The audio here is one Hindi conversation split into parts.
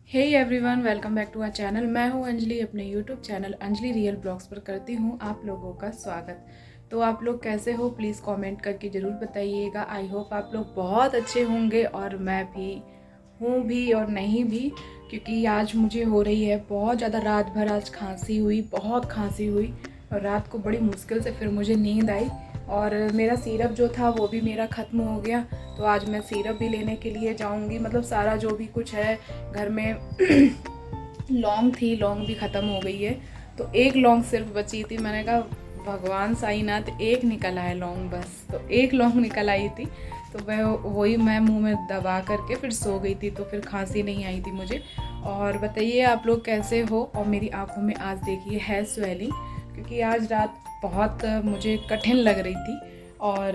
Hey everyone, welcome back to our channel. मैं हूं अंजलि। अपने YouTube channel Anjali real blogs पर करती हूं आप लोगों का स्वागत। तो आप लोग कैसे हो, प्लीज़ कमेंट करके ज़रूर बताइएगा। आई होप आप लोग बहुत अच्छे होंगे और मैं भी हूँ भी और नहीं भी, क्योंकि आज मुझे हो रही है बहुत ज़्यादा। रात भर आज खांसी हुई, बहुत खांसी हुई और रात को बड़ी मुश्किल से फिर मुझे नींद आई और मेरा सिरप जो था वो भी मेरा ख़त्म हो गया। तो आज मैं सिरप भी लेने के लिए जाऊंगी। मतलब सारा जो भी कुछ है घर में लौंग थी, लौंग भी ख़त्म हो गई है। तो एक लौंग सिर्फ बची थी। मैंने कहा भगवान साईनाथ, एक निकल आए लौंग, बस। तो एक लौंग निकल आई थी, तो वही मैं मुंह में दबा करके फिर सो गई थी। तो फिर खांसी नहीं आई थी मुझे। और बताइए आप लोग कैसे हो। और मेरी आंखों में आज देखिए है स्वेलिंग, क्योंकि आज रात बहुत मुझे कठिन लग रही थी और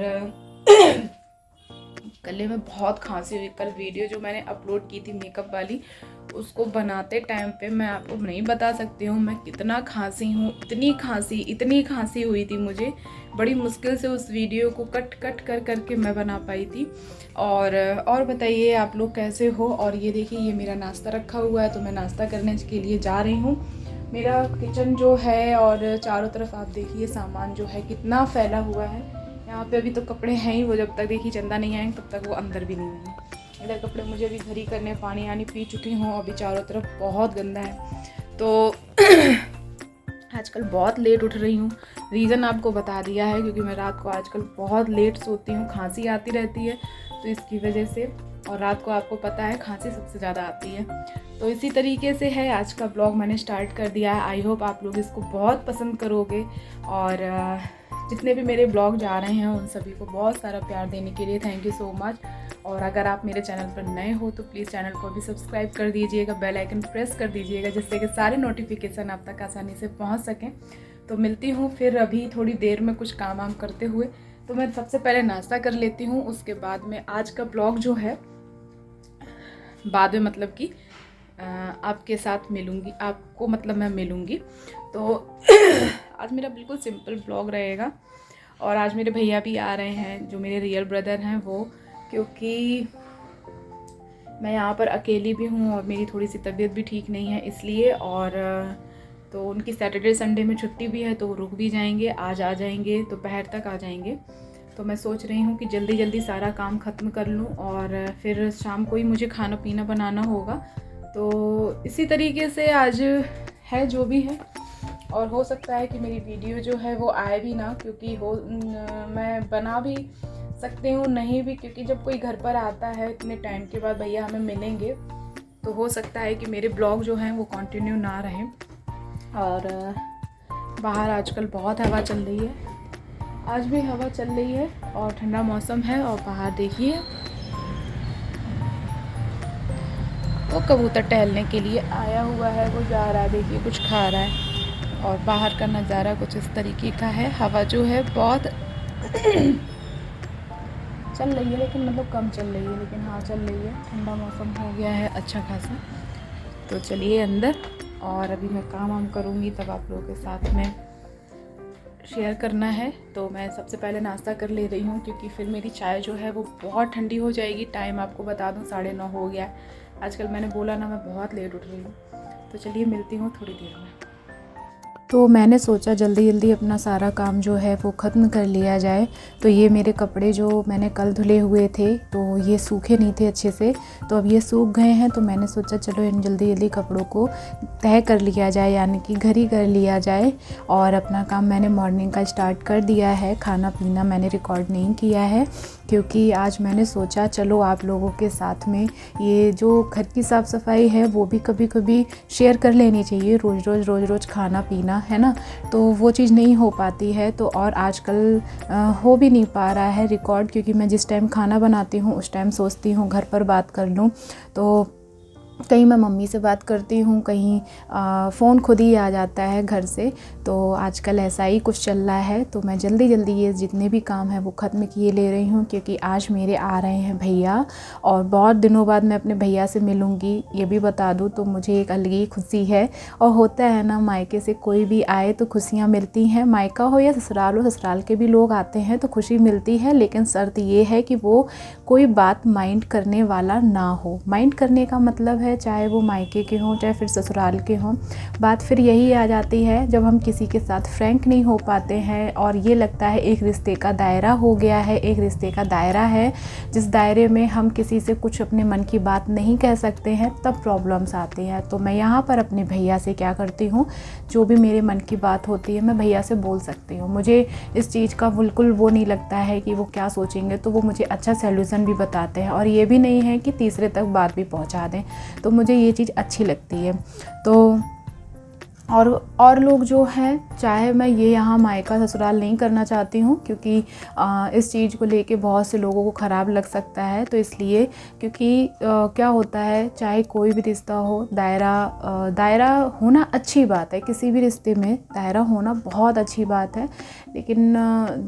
गले में बहुत खांसी हुई। कल वीडियो जो मैंने अपलोड की थी मेकअप वाली, उसको बनाते टाइम पे मैं आपको नहीं बता सकती हूँ मैं कितना खांसी हूँ। इतनी खांसी हुई थी मुझे। बड़ी मुश्किल से उस वीडियो को कट कट कर करके मैं बना पाई थी। और बताइए आप लोग कैसे हो। और ये देखिए, ये मेरा नाश्ता रखा हुआ है, तो मैं नाश्ता करने के लिए जा रही हूँ। मेरा किचन जो है और चारों तरफ आप देखिए सामान जो है कितना फैला हुआ है। यहाँ पे अभी तो कपड़े हैं ही, वो जब तक देखिए चंदा नहीं आएंगे तब तक वो अंदर भी नहीं आएंगे। इधर कपड़े मुझे अभी घरी करने, पानी आनी पी चुकी हूँ। अभी चारों तरफ बहुत गंदा है। तो आजकल बहुत लेट उठ रही हूँ। रीज़न आपको बता दिया है, क्योंकि मैं रात को आजकल बहुत लेट सोती हूँ। खांसी आती रहती है तो इसकी वजह से, और रात को आपको पता है खांसी सबसे ज़्यादा आती है। तो इसी तरीके से है आज का ब्लॉग मैंने स्टार्ट कर दिया है। आई होप आप लोग इसको बहुत पसंद करोगे। और जितने भी मेरे ब्लॉग जा रहे हैं उन सभी को बहुत सारा प्यार देने के लिए थैंक यू सो मच। और अगर आप मेरे चैनल पर नए हो तो प्लीज़ चैनल को भी सब्सक्राइब कर दीजिएगा, बेल आइकन प्रेस कर दीजिएगा, जिससे कि सारे नोटिफिकेशन आप तक आसानी से पहुंच सकें। तो मिलती हूँ फिर अभी थोड़ी देर में कुछ काम वाम करते हुए। तो मैं सबसे पहले नाश्ता कर लेती हूँ, उसके बाद में आज का ब्लॉग जो है बाद में मतलब कि आपके साथ मिलूँगी, आपको मतलब मैं मिलूँगी। तो आज मेरा बिल्कुल सिंपल ब्लॉग रहेगा। और आज मेरे भैया भी आ रहे हैं, जो मेरे रियल ब्रदर हैं वो, क्योंकि मैं यहाँ पर अकेली भी हूँ और मेरी थोड़ी सी तबीयत भी ठीक नहीं है इसलिए। और तो उनकी सैटरडे संडे में छुट्टी भी है, तो वो रुक भी जाएंगे, आज आ जाएंगे, दोपहर तक आ जाएंगे। तो मैं सोच रही हूँ कि जल्दी जल्दी सारा काम ख़त्म कर लूँ और फिर शाम को ही मुझे खाना पीना बनाना होगा। तो इसी तरीके से आज है जो भी है। और हो सकता है कि मेरी वीडियो जो है वो आए भी ना, क्योंकि मैं बना भी सकती हूँ नहीं भी, क्योंकि जब कोई घर पर आता है इतने टाइम के बाद, भैया हमें मिलेंगे, तो हो सकता है कि मेरे ब्लॉग जो हैं वो कंटिन्यू ना रहें। और बाहर आजकल बहुत हवा चल रही है, आज भी हवा चल रही है और ठंडा मौसम है। और बाहर देखिए वो कबूतर टहलने के लिए आया हुआ है, वो जा रहा है, देखिए कुछ खा रहा है। और बाहर का नज़ारा कुछ इस तरीके का है। हवा जो है बहुत चल रही है, लेकिन मतलब कम चल रही है, लेकिन हाँ चल रही है। ठंडा मौसम हो गया है अच्छा खासा। तो चलिए अंदर, और अभी मैं काम वाम करूँगी तब आप लोगों के साथ में शेयर करना है। तो मैं सबसे पहले नाश्ता कर ले रही हूँ, क्योंकि फिर मेरी चाय जो है वो बहुत ठंडी हो जाएगी। टाइम आपको बता दूँ 9:30 हो गया है। आजकल मैंने बोला ना, मैं बहुत लेट उठ रही हूँ। तो चलिए मिलती हूँ थोड़ी देर में। तो मैंने सोचा जल्दी जल्दी अपना सारा काम जो है वो ख़त्म कर लिया जाए। तो ये मेरे कपड़े जो मैंने कल धुले हुए थे, तो ये सूखे नहीं थे अच्छे से, तो अब ये सूख गए हैं। तो मैंने सोचा चलो इन जल्दी जल्दी कपड़ों को तह कर लिया जाए, यानी कि घर ही कर लिया जाए। और अपना काम मैंने मॉर्निंग का स्टार्ट कर दिया है। खाना पीना मैंने रिकॉर्ड नहीं किया है, क्योंकि आज मैंने सोचा चलो आप लोगों के साथ में ये जो घर की साफ़ सफाई है वो भी कभी कभी शेयर कर लेनी चाहिए। रोज़ रोज़ खाना पीना है ना, तो वो चीज़ नहीं हो पाती है। तो और आजकल हो भी नहीं पा रहा है रिकॉर्ड, क्योंकि मैं जिस टाइम खाना बनाती हूँ उस टाइम सोचती हूँ घर पर बात कर लूँ। तो कहीं मैं मम्मी से बात करती हूँ, कहीं फ़ोन खुद ही आ जाता है घर से। तो आजकल ऐसा ही कुछ चल रहा है। तो मैं जल्दी जल्दी ये जितने भी काम हैं वो ख़त्म किए ले रही हूँ, क्योंकि आज मेरे आ रहे हैं भैया और बहुत दिनों बाद मैं अपने भैया से मिलूँगी, ये भी बता दूँ। तो मुझे एक अलग ही खुशी है। और होता है ना, मायके से कोई भी आए तो खुशियाँ मिलती हैं। मायका हो या ससुराल हो, ससुराल के भी लोग आते हैं तो खुशी मिलती है, लेकिन शर्त ये है कि वो कोई बात माइंड करने वाला ना हो। माइंड करने का मतलब है चाहे वो मायके के हों चाहे फिर ससुराल के हों। बात फिर यही आ जाती है जब हम किसी के साथ फ्रैंक नहीं हो पाते हैं और ये लगता है एक रिश्ते का दायरा हो गया है, एक रिश्ते का दायरा है जिस दायरे में हम किसी से कुछ अपने मन की बात नहीं कह सकते हैं, तब प्रॉब्लम्स आती हैं। तो मैं यहाँ पर अपने भैया से क्या करती हूँ, जो भी मेरे मन की बात होती है मैं भैया से बोल सकती हूँ। मुझे इस चीज़ का बिल्कुल वो नहीं लगता है कि वो क्या सोचेंगे, तो वो मुझे अच्छा सॉल्यूशन भी बताते हैं और ये भी नहीं है कि तीसरे तक बात भी पहुँचा दें, तो मुझे ये चीज़ अच्छी लगती है। तो और लोग जो हैं, चाहे मैं ये यहाँ मायका ससुराल नहीं करना चाहती हूँ क्योंकि इस चीज़ को लेके बहुत से लोगों को ख़राब लग सकता है, तो इसलिए क्योंकि क्या होता है चाहे कोई भी रिश्ता हो, दायरा होना अच्छी बात है, किसी भी रिश्ते में दायरा होना बहुत अच्छी बात है। लेकिन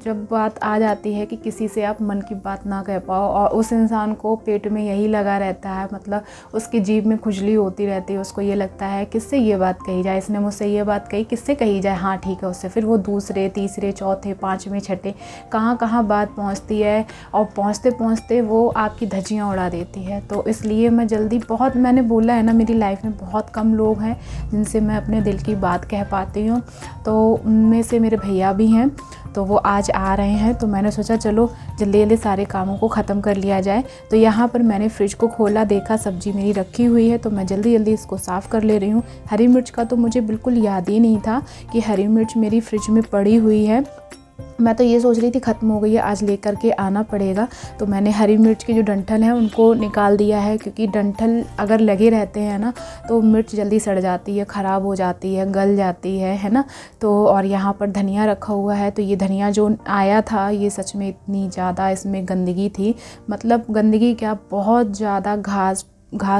जब बात आ जाती है कि किसी से आप मन की बात ना कह पाओ और उस इंसान को पेट में यही लगा रहता है, मतलब उसकी जीभ में खुजली होती रहती है, उसको ये लगता है किससे ये बात कही जाए, इसने मुझसे ये बात कही, किससे कही जाए, हाँ ठीक है उससे, फिर वो दूसरे तीसरे चौथे पाँचवें छठे कहाँ बात पहुंचती है और पहुंचते पहुंचते वो आपकी धज्जियां उड़ा देती है। तो इसलिए मैं जल्दी, बहुत मैंने बोला है ना, मेरी लाइफ में बहुत कम लोग हैं जिनसे मैं अपने दिल की बात कह पाती हूँ, तो उनमें से मेरे भैया भी हैं। तो वो आज आ रहे हैं, तो मैंने सोचा चलो जल्दी जल्दी सारे कामों को ख़त्म कर लिया जाए। तो यहाँ पर मैंने फ्रिज को खोला, देखा सब्ज़ी मेरी रखी हुई है, तो मैं जल्दी जल्दी इसको साफ़ कर ले रही हूँ। हरी मिर्च का तो मुझे बिल्कुल याद ही नहीं था कि हरी मिर्च मेरी फ्रिज में पड़ी हुई है। मैं तो ये सोच रही थी ख़त्म हो गई है, आज लेकर के आना पड़ेगा। तो मैंने हरी मिर्च के जो डंठल हैं उनको निकाल दिया है, क्योंकि डंठल अगर लगे रहते हैं ना तो मिर्च जल्दी सड़ जाती है, ख़राब हो जाती है, गल जाती है ना। तो और यहाँ पर धनिया रखा हुआ है, तो ये धनिया जो आया था ये सच में इतनी ज़्यादा इसमें गंदगी थी, मतलब गंदगी क्या, बहुत ज़्यादा घास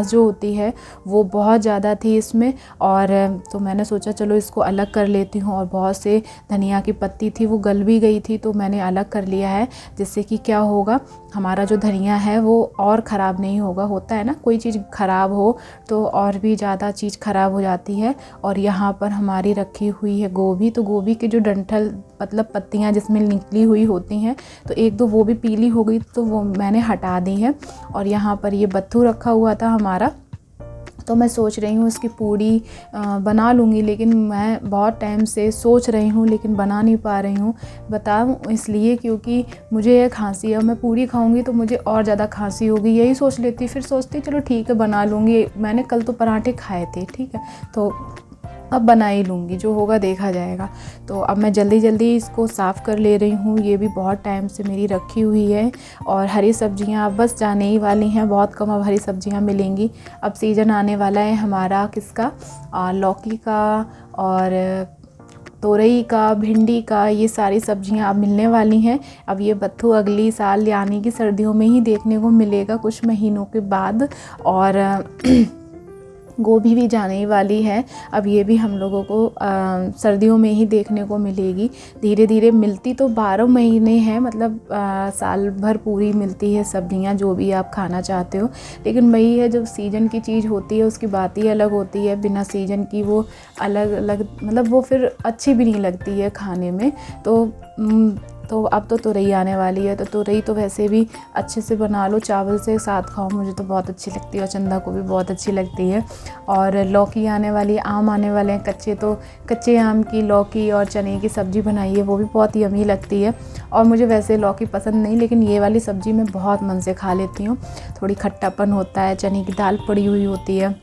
जो होती है वो बहुत ज़्यादा थी इसमें। और तो मैंने सोचा चलो इसको अलग कर लेती हूँ, और बहुत से धनिया की पत्ती थी वो गल भी गई थी, तो मैंने अलग कर लिया है, जिससे कि क्या होगा, हमारा जो धनिया है वो और ख़राब नहीं होगा। होता है ना, कोई चीज़ ख़राब हो तो और भी ज़्यादा चीज़ ख़राब हो जाती है। और यहाँ पर हमारी रखी हुई है गोभी, तो गोभी के जो डंठल मतलब पत्तियाँ जिसमें निकली हुई होती हैं, तो एक दो वो भी पीली हो गई, तो वो मैंने हटा दी है। और यहाँ पर ये बत्थू रखा हुआ था हमारा, तो मैं सोच रही हूँ इसकी पूड़ी बना लूँगी, लेकिन मैं बहुत टाइम से सोच रही हूँ लेकिन बना नहीं पा रही हूँ। बताऊँ इसलिए क्योंकि मुझे ये खांसी है, मैं पूड़ी खाऊंगी तो मुझे और ज़्यादा खांसी होगी, यही सोच लेती, फिर सोचती चलो ठीक है बना लूँगी। मैंने कल तो पराठे खाए थे, ठीक है, तो अब बना ही लूँगी, जो होगा देखा जाएगा। तो अब मैं जल्दी जल्दी इसको साफ़ कर ले रही हूँ, ये भी बहुत टाइम से मेरी रखी हुई है। और हरी सब्जियाँ अब बस जाने ही वाली हैं, बहुत कम अब हरी सब्जियाँ मिलेंगी। अब सीज़न आने वाला है हमारा किसका, लौकी का और तोरई का, भिंडी का, ये सारी सब्जियां अब मिलने वाली हैं। अब ये बत्थू अगली साल यानी कि सर्दियों में ही देखने को मिलेगा, कुछ महीनों के बाद। और गोभी भी जाने ही वाली है, अब ये भी हम लोगों को सर्दियों में ही देखने को मिलेगी। धीरे धीरे मिलती तो 12 महीने हैं, मतलब साल भर पूरी मिलती है सब्जियां, जो भी आप खाना चाहते हो। लेकिन वही है, जब सीजन की चीज़ होती है उसकी बात ही अलग होती है, बिना सीजन की वो अलग अलग, मतलब वो फिर अच्छी भी नहीं लगती है खाने में। तो अब तो तुरई आने वाली है, तो तुरई तो वैसे भी अच्छे से बना लो, चावल से साथ खाओ, मुझे तो बहुत अच्छी लगती है और चंदा को भी बहुत अच्छी लगती है। और लौकी आने वाली है, आम आने वाले हैं कच्चे, तो कच्चे आम की लौकी और चने की सब्ज़ी बनाई है, वो भी बहुत यम्मी लगती है। और मुझे वैसे लौकी पसंद नहीं, लेकिन ये वाली सब्ज़ी मैं बहुत मन से खा लेती हूँ, थोड़ी खट्टापन होता है, चने की दाल पड़ी हुई होती है।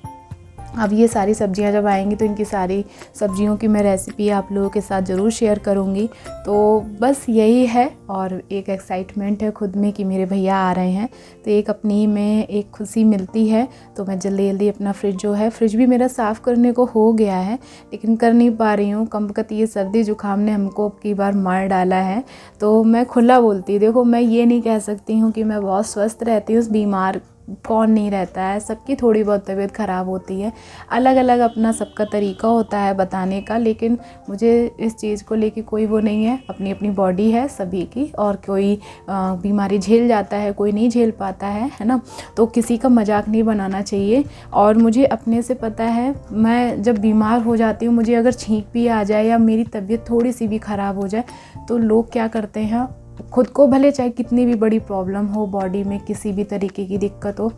अब ये सारी सब्जियां जब आएंगी तो इनकी सारी सब्जियों की मैं रेसिपी आप लोगों के साथ ज़रूर शेयर करूंगी। तो बस यही है, और एक एक्साइटमेंट है खुद में कि मेरे भैया आ रहे हैं, तो एक अपनी में एक खुशी मिलती है। तो मैं जल्दी जल्दी अपना फ्रिज भी मेरा साफ़ करने को हो गया है, लेकिन कर नहीं पा रही हूँ। कम बकत ये सर्दी जुकाम ने हमको अब की बार मार डाला है, तो मैं खुला बोलती हूँ। देखो, मैं ये नहीं कह सकती हूँ कि मैं बहुत स्वस्थ रहती हूँ, बीमार कौन नहीं रहता है, सबकी थोड़ी बहुत तबीयत ख़राब होती है, अलग अलग अपना सबका तरीका होता है बताने का। लेकिन मुझे इस चीज़ को लेके कोई वो नहीं है, अपनी अपनी बॉडी है सभी की, और कोई बीमारी झेल जाता है, कोई नहीं झेल पाता है ना। तो किसी का मजाक नहीं बनाना चाहिए। और मुझे अपने से पता है, मैं जब बीमार हो जाती हूँ, मुझे अगर छींक भी आ जाए या मेरी तबीयत थोड़ी सी भी ख़राब हो जाए, तो लोग क्या करते हैं, खुद को भले चाहे कितनी भी बड़ी प्रॉब्लम हो, बॉडी में किसी भी तरीके की दिक्कत हो,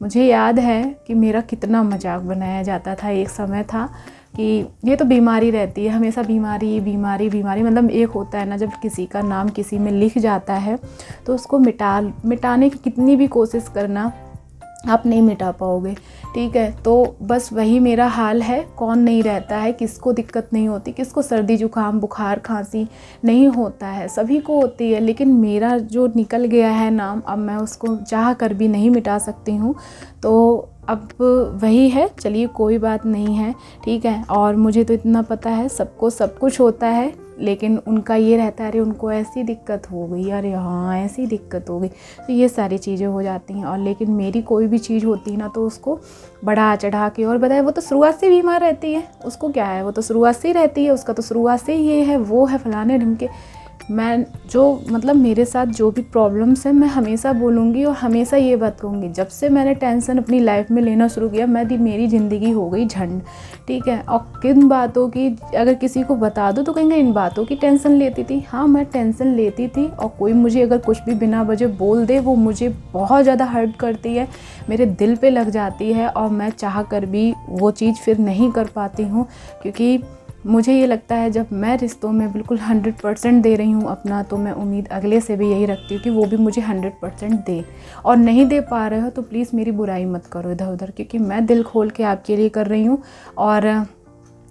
मुझे याद है कि मेरा कितना मजाक बनाया जाता था। एक समय था कि ये तो बीमारी रहती है, हमेशा बीमारी बीमारी बीमारी, मतलब एक होता है ना जब किसी का नाम किसी में लिख जाता है तो उसको मिटाने की कितनी भी कोशिश करना आप नहीं मिटा पाओगे, ठीक है। तो बस वही मेरा हाल है। कौन नहीं रहता है, किसको दिक्कत नहीं होती, किसको सर्दी जुकाम बुखार खांसी नहीं होता है, सभी को होती है। लेकिन मेरा जो निकल गया है नाम, अब मैं उसको चाह कर भी नहीं मिटा सकती हूँ। तो अब वही है, चलिए कोई बात नहीं है, ठीक है। और मुझे तो इतना पता है सबको सब कुछ होता है, लेकिन उनका ये रहता है अरे उनको ऐसी दिक्कत हो गई, अरे हाँ ऐसी दिक्कत हो गई, तो ये सारी चीज़ें हो जाती हैं। और लेकिन मेरी कोई भी चीज़ होती है ना तो उसको बढ़ा चढ़ा के, और बताए वो तो शुरुआत से बीमार रहती है, उसको क्या है, वो तो शुरुआत से ही रहती है, उसका तो शुरुआत से ही ये है वो है फलाने ढिमके। मैं जो मतलब मेरे साथ जो भी प्रॉब्लम्स हैं मैं हमेशा बोलूँगी और हमेशा ये बात कहूँगी, जब से मैंने टेंशन अपनी लाइफ में लेना शुरू किया मेरी ज़िंदगी हो गई झंड, ठीक है। और किन बातों की अगर किसी को बता दो तो कहेंगे इन बातों की टेंशन लेती थी। हाँ मैं टेंशन लेती थी, और कोई मुझे अगर कुछ भी बिना वजह बोल दे वो मुझे बहुत ज़्यादा हर्ट करती है, मेरे दिल पे लग जाती है, और मैं चाह कर भी वो चीज़ फिर नहीं कर पाती हूँ। क्योंकि मुझे ये लगता है जब मैं रिश्तों में बिल्कुल 100% दे रही हूँ अपना, तो मैं उम्मीद अगले से भी यही रखती हूँ कि वो भी मुझे 100% दे। और नहीं दे पा रहे हो तो प्लीज़ मेरी बुराई मत करो इधर उधर, क्योंकि मैं दिल खोल के आपके लिए कर रही हूँ, और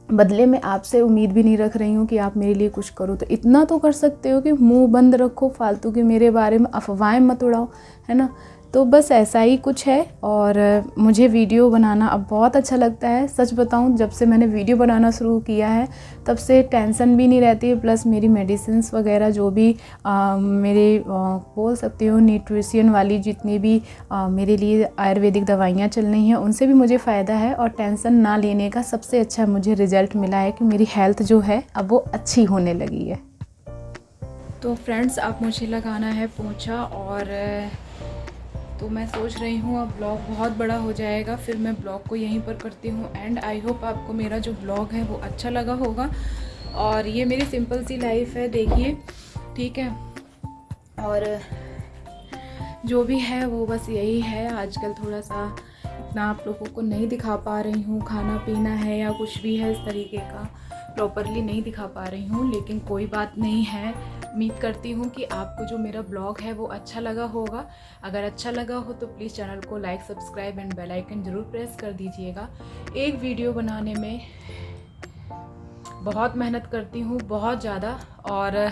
बदले में आपसे उम्मीद भी नहीं रख रही हूँ कि आप मेरे लिए कुछ करो। तो इतना तो कर सकते हो कि मुंह बंद रखो, फालतू के मेरे बारे में अफवाहें मत उड़ाओ, है ना। तो बस ऐसा ही कुछ है। और मुझे वीडियो बनाना अब बहुत अच्छा लगता है। सच बताऊं, जब से मैंने वीडियो बनाना शुरू किया है तब से टेंशन भी नहीं रहती है, प्लस मेरी मेडिसिन्स वगैरह जो भी मेरे बोल सकती हूँ न्यूट्रिशन वाली जितनी भी मेरे लिए आयुर्वेदिक दवाइयाँ चल रही हैं उनसे भी मुझे फ़ायदा है। और टेंशन ना लेने का सबसे अच्छा मुझे रिज़ल्ट मिला है कि मेरी हेल्थ जो है अब वो अच्छी होने लगी है। तो फ्रेंड्स अब मुझे लगाना है पोंछा, और तो मैं सोच रही हूँ अब ब्लॉग बहुत बड़ा हो जाएगा, फिर मैं ब्लॉग को यहीं पर करती हूँ एंड। आई होप आपको मेरा जो ब्लॉग है वो अच्छा लगा होगा। और ये मेरी सिंपल सी लाइफ है, देखिए, ठीक है। और जो भी है वो बस यही है। आजकल थोड़ा सा इतना आप लोगों को नहीं दिखा पा रही हूँ, खाना पीना है या कुछ भी है इस तरीके का प्रॉपरली नहीं दिखा पा रही हूँ, लेकिन कोई बात नहीं है। उम्मीद करती हूँ कि आपको जो मेरा ब्लॉग है वो अच्छा लगा होगा। अगर अच्छा लगा हो तो प्लीज़ चैनल को like, subscribe and bell icon ज़रूर प्रेस कर दीजिएगा। एक वीडियो बनाने में बहुत मेहनत करती हूँ, बहुत ज़्यादा, और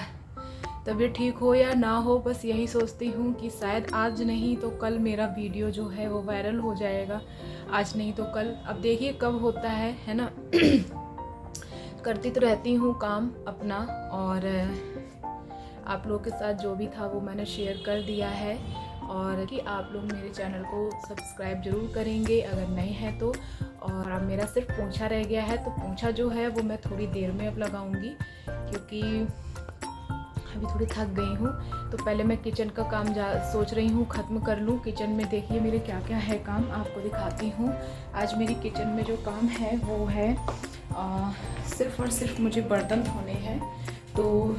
तबीयत ठीक हो या ना हो बस यही सोचती हूँ कि शायद आज नहीं तो कल मेरा वीडियो जो है वो वायरल हो जाएगा। आज नहीं तो कल, अब देखिए कब होता है ना। करती तो रहती हूँ काम अपना, और आप लोगों के साथ जो भी था वो मैंने शेयर कर दिया है। और कि आप लोग मेरे चैनल को सब्सक्राइब ज़रूर करेंगे अगर नहीं है तो। और अब मेरा सिर्फ पोंछा रह गया है, तो पोंछा जो है वो मैं थोड़ी देर में अब लगाऊंगी, क्योंकि अभी थोड़ी थक गई हूँ। तो पहले मैं किचन का काम सोच रही हूँ ख़त्म कर लूँ। किचन में देखिए मेरे क्या क्या है काम, आपको दिखाती हूँ। आज मेरी किचन में जो काम है वो है सिर्फ़ और सिर्फ मुझे बर्तन धोने हैं। तो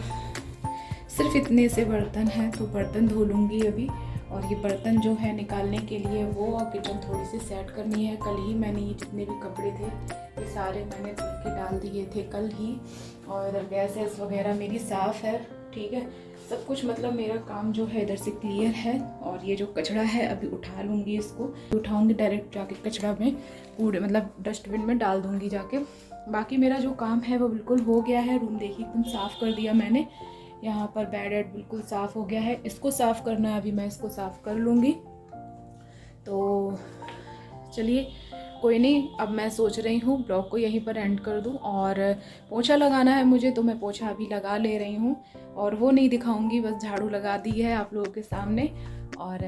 सिर्फ इतने से बर्तन हैं, तो बर्तन धो लूँगी अभी। और ये बर्तन जो है निकालने के लिए वो, और किचन थोड़ी सी सेट करनी है। कल ही मैंने ये जितने भी कपड़े थे ये सारे मैंने धुल के डाल दिए थे कल ही। और इधर गैसेस वगैरह मेरी साफ़ है, ठीक है। सब कुछ मतलब मेरा काम जो है इधर से क्लियर है। और ये जो कचरा है अभी उठा लूँगी, इसको उठाऊँगी डायरेक्ट जाके कचरा में कूड़े मतलब डस्टबिन में डाल दूँगी जाके। बाकी मेरा जो काम है वो बिल्कुल हो गया है। रूम देखिए एकदम साफ़ कर दिया मैंने, यहाँ पर बेड वेड बिल्कुल साफ़ हो गया है। इसको साफ़ करना है, अभी मैं इसको साफ़ कर लूँगी। तो चलिए कोई नहीं, अब मैं सोच रही हूँ ब्लॉग को यहीं पर एंड कर दूँ। और पोंछा लगाना है मुझे, तो मैं पोंछा अभी लगा ले रही हूँ, और वो नहीं दिखाऊंगी, बस झाड़ू लगा दी है आप लोगों के सामने। और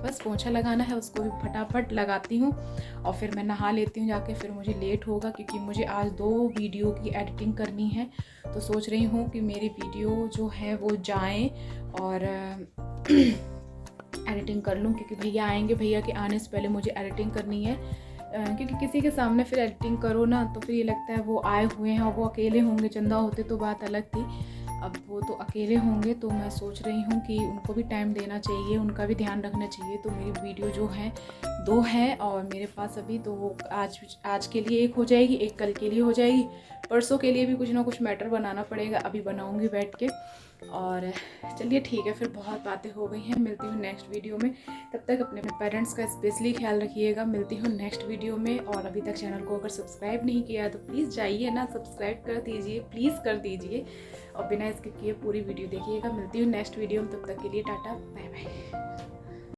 बस पोंछा लगाना है, उसको भी फटाफट लगाती हूँ और फिर मैं नहा लेती हूँ जाके। फिर मुझे लेट होगा क्योंकि मुझे आज 2 वीडियो की एडिटिंग करनी है। तो सोच रही हूँ कि मेरी वीडियो जो है वो जाएँ और एडिटिंग कर लूँ, क्योंकि भैया आएंगे, भैया के आने से पहले मुझे एडिटिंग करनी है। क्योंकि किसी के सामने फिर एडिटिंग करो ना तो फिर ये लगता है वो आए हुए हैं और वो अकेले होंगे, चंदा होते तो बात अलग थी। अब वो तो अकेले होंगे, तो मैं सोच रही हूँ कि उनको भी टाइम देना चाहिए, उनका भी ध्यान रखना चाहिए। तो मेरी वीडियो जो है 2 है और मेरे पास अभी, तो वो आज के लिए एक हो जाएगी, एक कल के लिए हो जाएगी, परसों के लिए भी कुछ ना कुछ मैटर बनाना पड़ेगा, अभी बनाऊँगी बैठ के। और चलिए ठीक है, फिर बहुत बातें हो गई हैं, मिलती हूँ नेक्स्ट वीडियो में। तब तक अपने पेरेंट्स का स्पेशली ख्याल रखिएगा। मिलती हूँ नेक्स्ट वीडियो में। और अभी तक चैनल को अगर सब्सक्राइब नहीं किया तो प्लीज़ जाइए ना, सब्सक्राइब कर दीजिए, प्लीज़ कर दीजिए, और बिना स्किप किए पूरी वीडियो देखिएगा। मिलती हूँ नेक्स्ट वीडियो में, तब तक के लिए टाटा बाय बाय।